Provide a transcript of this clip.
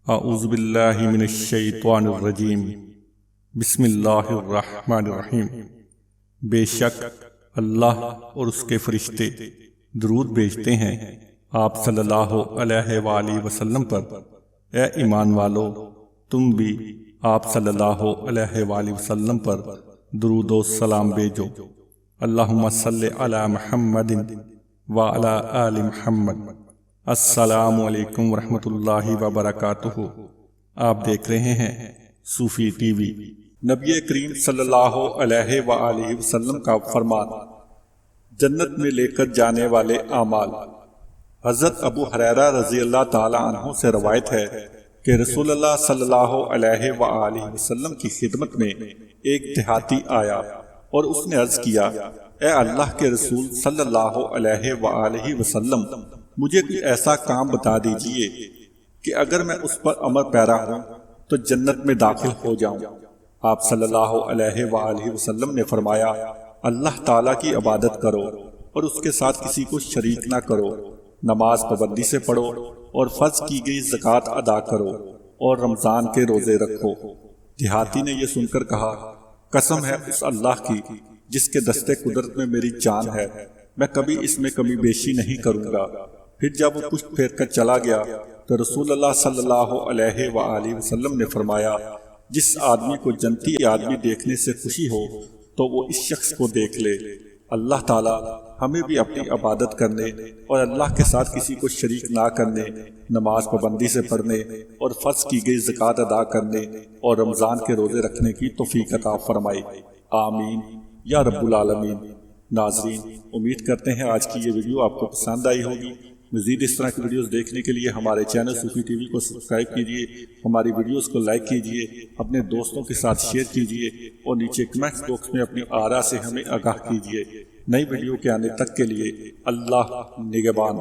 اعوذ باللہ من الشیطان الرجیم بسم اللہ الرحمن الرحیم۔ بے شک اللہ اور اس کے فرشتے درود بھیجتے ہیں آپ صلی اللہ علیہ وآلہ وسلم پر۔ اے ایمان والو، تم بھی آپ صلی اللہ علیہ وآلہ وسلم پر درود و سلام بھیجو۔ اللہم صلی علی محمد وعلی آل محمد۔ السلام علیکم ورحمۃ اللہ وبرکاتہ۔ آپ دیکھ رہے ہیں صوفی ٹی وی۔ نبی کریم صلی اللہ علیہ وآلہ وسلم کا فرمان، جنت میں لے کر جانے والے اعمال۔ حضرت ابو ہریرہ رضی اللہ تعالی عنہ سے روایت ہے کہ رسول اللہ صلی اللہ علیہ وآلہ وسلم کی خدمت میں ایک دیہاتی آیا اور اس نے عرض کیا، اے اللہ کے رسول صلی اللہ علیہ وآلہ وسلم، مجھے کوئی ایسا کام بتا دیجئے کہ اگر میں اس پر عمل پیرا ہوں تو جنت میں داخل ہو جاؤں۔ آپ صلی اللہ علیہ وآلہ وسلم نے فرمایا، اللہ تعالیٰ کی عبادت کرو اور اس کے ساتھ کسی کو شریک نہ کرو، نماز پابندی سے پڑھو اور فرض کی گئی زکوٰۃ ادا کرو اور رمضان کے روزے رکھو۔ دیہاتی نے یہ سن کر کہا، قسم ہے اس اللہ کی جس کے دستے قدرت میں میری جان ہے، میں کبھی اس میں کمی بیشی نہیں کروں گا۔ پھر جب وہ پشت پھیر کر چلا گیا تو رسول اللہ صلی اللہ علیہ وآلہ وسلم نے فرمایا، جس آدمی کو جنتی آدمی دیکھنے سے خوشی ہو تو وہ اس شخص کو دیکھ لے۔ اللہ تعالی ہمیں بھی اپنی عبادت کرنے اور اللہ کے ساتھ کسی کو شریک نہ کرنے، نماز پابندی سے پڑھنے اور فرض کی گئی زکوٰۃ ادا کرنے اور رمضان کے روزے رکھنے کی توفیق عطا فرمائے، آمین یا رب العالمین۔ ناظرین، امید کرتے ہیں آج کی یہ ویڈیو آپ کو پسند آئی ہوگی۔ مزید اس طرح کی ویڈیوز دیکھنے کے لیے ہمارے چینل صوفی ٹی وی کو سبسکرائب کیجیے، ہماری ویڈیوز کو لائک کیجیے، اپنے دوستوں کے ساتھ شیئر کیجیے اور نیچے کمنٹس باکس میں اپنی آراء سے ہمیں آگاہ کیجیے۔ نئی ویڈیو کے آنے تک کے لیے اللہ نگہبان۔